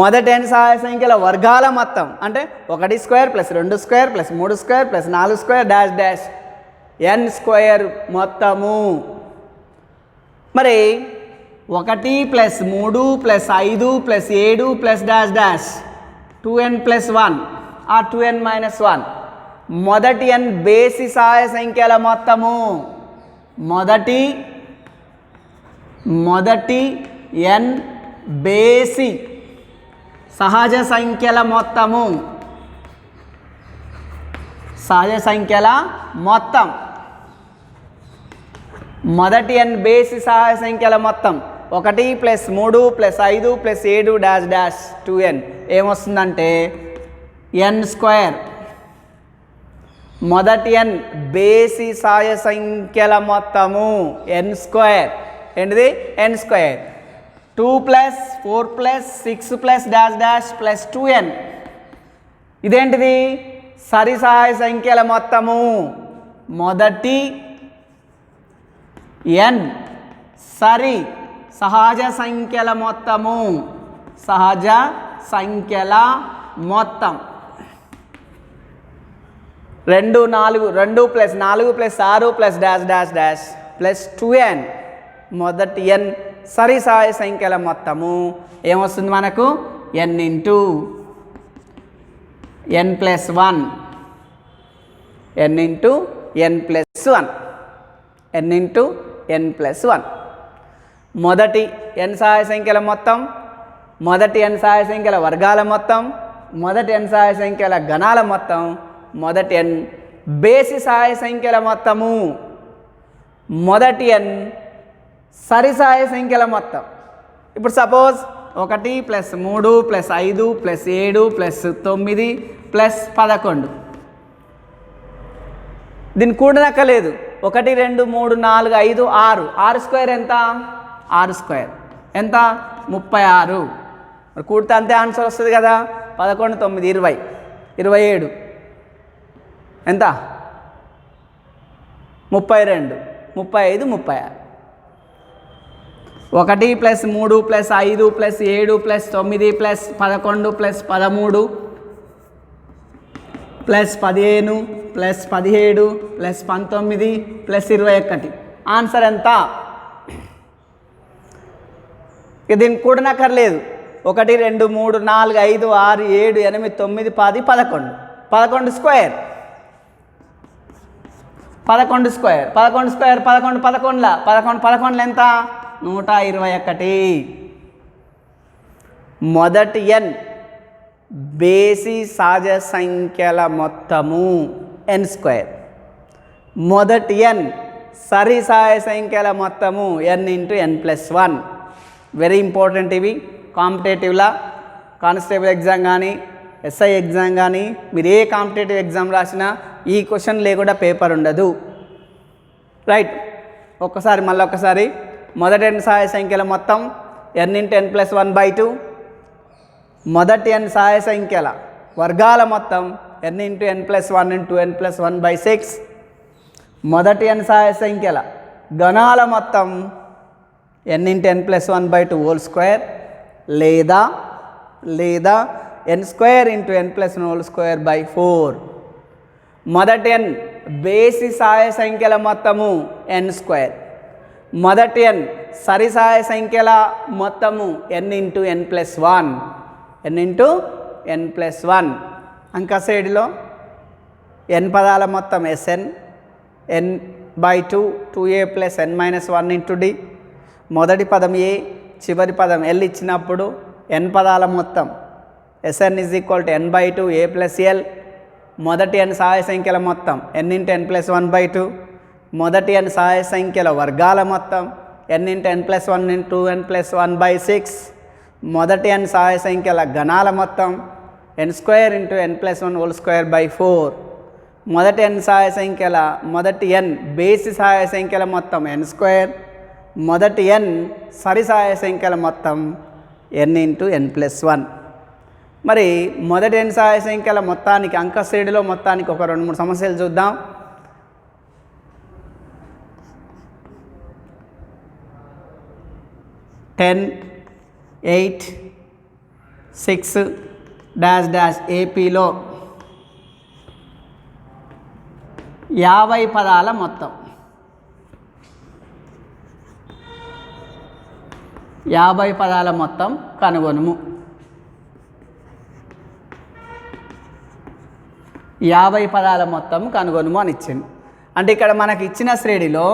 మొదటి n సహజ సంఖ్యల వర్గాల మొత్తం. అంటే 1 square plus 2 square plus 3 square plus 4 square dash dash n square మొత్తము. మరి 1 plus 3 plus 5 plus 7 plus dash dash 2n plus 1 ఆ 2n మైనస్ 1 మొదటి n బేసి సహజ సంఖ్యల మొత్తము. మొదటి n బేసి సహజ సంఖ్యల మొత్తము. సహజ సంఖ్యల మొత్తం. మొదటి n బేసి సహజ సంఖ్యల మొత్తం 1 plus 3 plus 5 plus 7 dash dash 2n ఏమొస్తుందంటే n స్క్వేర్. మొదటి n బేసి సహజ సంఖ్యల మొత్తము n స్క్వేర్. ఏంటిది? n square. 2 plus 4 plus 6 plus dash dash plus 2n. ఇదేంటిది? సరి సహజ సంఖ్యల మొత్తము. మొదటి n సరి సహజ సంఖ్యల మొత్తము. సహజ సంఖ్యల మొత్తం. 2 plus 4 plus 6 plus dash dash dash plus 2n మొదటి n సరి సహజ సంఖ్యల మొత్తము ఏమొస్తుంది మనకు? n into n+1 n into n+1 n into n+1 మొదటి n సహాయ సంఖ్యల మొత్తం, మొదటి n సహాయ సంఖ్యల వర్గాల మొత్తం, మొదటి n సహాయ సంఖ్యల గణాల మొత్తం, మొదటి n బేసి సహాయ సంఖ్యల మొత్తము, మొదటి n సరి సహాయ సంఖ్యల మొత్తం. ఇప్పుడు సపోజ్ 1 + 3 + 5 + 7 + 9 + 11 దీన్ని కూడనక్కలేదు. 1 2 3 4 5 6 6 స్క్వేర్ ఎంత? 6 స్క్వేర్ ఎంత? 36. మరి కూడితే అంతే ఆన్సర్ వస్తుంది కదా. 11 9 20 27 ఎంత? 32 35 36. 1 + 3 + 5 + 7 + 9 + 11 + 13 + 15 + 17 + 19 + 21 ఆన్సర్ ఎంత? దీన్ని కూడనక్కర్లేదు. 1 2 3 4 5 6 7 8 9 10 11 11 స్క్వేర్ 11 స్క్వేర్ 11 స్క్వేర్ 11 11ల 11 11ల ఎంత? 121. మొదటి n బేసి సహజ సంఖ్యల మొత్తము n². మొదటి n సరి సహాయ సంఖ్యల మొత్తము n into n+1. Very important ఇవి. కాంపిటేటివ్లా కానిస్టేబుల్ ఎగ్జామ్ కానీ ఎస్ఐ ఎగ్జామ్ కానీ మీరు ఏ కాంపిటేటివ్ ఎగ్జామ్ రాసినా ఈ క్వశ్చన్ లేకుండా పేపర్ ఉండదు. రైట్, మళ్ళొకసారి మొదటి n సహాయ సంఖ్యల మొత్తం n ఇంటూ n+1/2. మొదటి n సహాయ సంఖ్యల వర్గాల మొత్తం n into n+1 into n+1/6. మొదటి n సహాయ సంఖ్యల గణాల మొత్తం n into n+1/2 whole square లేదా n² ఇంటూ n+1 హోల్ స్క్వేర్/4. మొదటి n బేసి సహాయ సంఖ్యల మొత్తము n². మొదటి n సరి సహాయ సంఖ్యల మొత్తము n into n+1 n into n+1. అంకసేడిలో n పదాల మొత్తం Sn n/2 2a + n-1 into d. మొదటి పదం a చివరి పదం l ఇచ్చినప్పుడు n పదాల మొత్తం Sn = n/2 a + l. మొదటి n సహాయ సంఖ్యల మొత్తం n ఇంటూ n+1/2. మొదటి n సహాయ సంఖ్యల వర్గాల మొత్తం n into n+1 into n+1/6. మొదటి n సహాయ సంఖ్యల గణాల మొత్తం n² ఇంటూ n+1 హోల్ స్క్వేర్/4. మొదటి n సహాయ సంఖ్యల మొదటి n బేసి సహాయ సంఖ్యల మొత్తం n². మొదటి n సరి సహాయ సంఖ్యల మొత్తం n ఇంటూ n+1. మరి మొదటి n సహాయ సంఖ్యల మొత్తానికి అంకశ్రేణిలో మొత్తానికి ఒక 2-3 సమస్యలు చూద్దాం. 10 8 6 APలో 50 పదాల మొత్తం 50 పదాల మొత్తం కనుగొనుము. 50 పదాల మొత్తం కనుగొనుము అని ఇచ్చింది. అంటే ఇక్కడ మనకి ఇచ్చిన శ్రేణిలో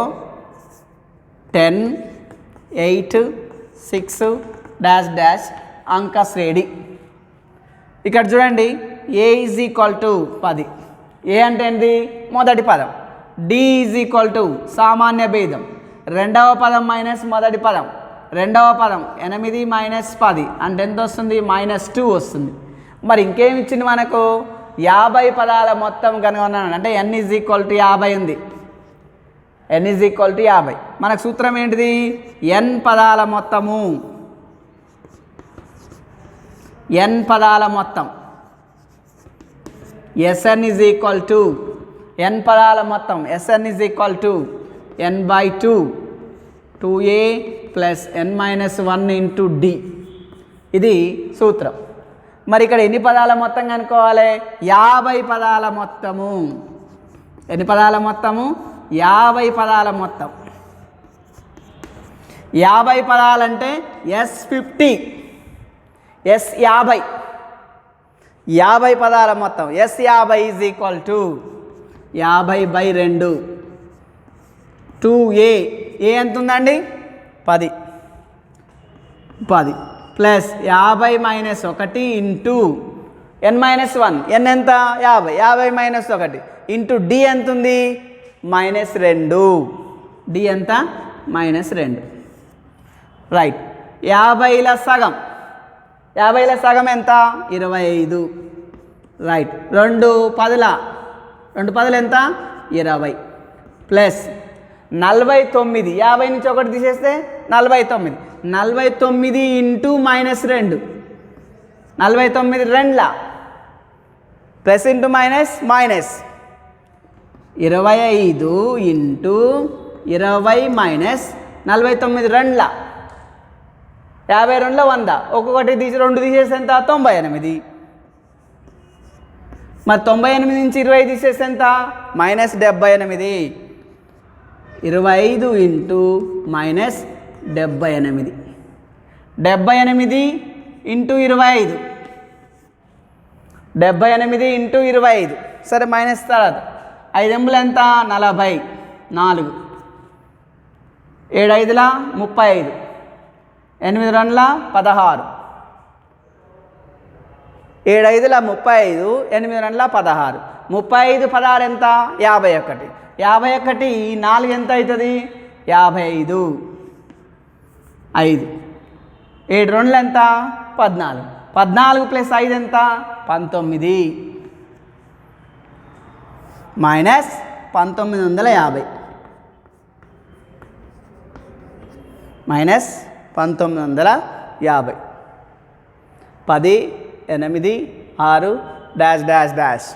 10 8 6 అంక శ్రేణి. ఇక్కడ చూడండి a = 10. ఏ అంటే ఏంటి? మొదటి పదం. d = సామాన్య భేదం. రెండవ పదం మైనస్ మొదటి పదం. రెండవ పదం 8 - 10 అంటే ఎంత వస్తుంది? -2 వస్తుంది. మరి ఇంకేమి ఇచ్చింది మనకు? 50 పదాల మొత్తం కనుగొన్నాను అంటే n = 50 ఉంది. n = 50. మనకు సూత్రం ఏంటిది? n పదాల మొత్తము n పదాల మొత్తం Sn = n పదాల మొత్తం Sn = n/2 2a + n-1 into d. ఇది సూత్రం. మరి ఇక్కడ ఎన్ని పదాల మొత్తం కనుక్కోవాలి? 50 పదాల మొత్తము. ఎన్ని పదాల మొత్తము? 50 పదాల మొత్తం. 50 పదాలంటే S50 S50 50 పదాల మొత్తం S50 is equal to 50/2 2a ఏ ఎంత ఉందండి 10 plus 50 minus 1 into n-1 n ఎంత 50 మైనస్ 1 ఇంటూ d ఎంత ఉంది -2 d ఎంత -2 రైట్ 50ల సగం 50ల సగం ఎంత 25 రైట్ 2 10ల ఎంత 20 ప్లస్ 49 50 నుంచి 1 తీసేస్తే 49 ఇంటూ -2 49 2ల plus into minus 25 into 20 minus 49 2ల 52ల 100 ఒక్కొక్కటి తీసి 2 తీసేస్తే ఎంత 98 మరి 98 నుంచి 20 తీసేస్తే ఎంత -78 25 ఇంటూ -78 78 ఇంటూ 25 78 ఇంటూ 25 సరే మైనస్ తర్వాత 5 ఎంబులు ఎంత 40 4 7 5ల 35 8 2ల 16 7 5ల 35 8 2ల 16 35 16 ఎంత 51 4 ఎంత అవుతుంది 55 5 7 2ల ఎంత 14 ప్లస్ 5 ఎంత 19 minus 1950 minus 1950 10 8 6 dash dash dash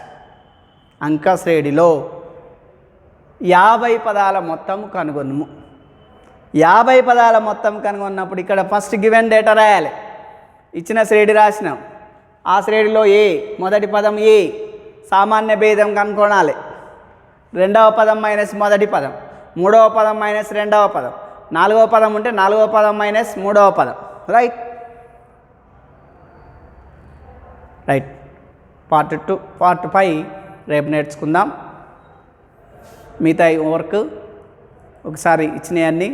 అంక శ్రేణిలో 50 పదాల మొత్తం కనుగొనుము 50 పదాల మొత్తం కనుగొన్నప్పుడు ఇక్కడ ఫస్ట్ గివెన్ డేటా రాయాలి ఇచ్చిన శ్రేణి రాసినాం ఆ శ్రేణిలో ఏ మొదటి పదం ఏ సామాన్య భేదం కనుగొనాలి రెండవ పదం మైనస్ మొదటి పదం మూడవ పదం మైనస్ రెండవ పదం నాలుగవ పదం ఉంటే నాలుగవ పదం మైనస్ మూడవ పదం రైట్ పార్ట్ 2 పార్ట్ 5 రేపు నేర్చుకుందాం మిగతా వర్క్ ఒకసారి ఇచ్చినవన్నీ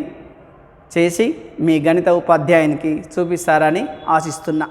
చేసి మీ గణిత ఉపాధ్యాయునికి చూపిస్తారని ఆశిస్తున్నా.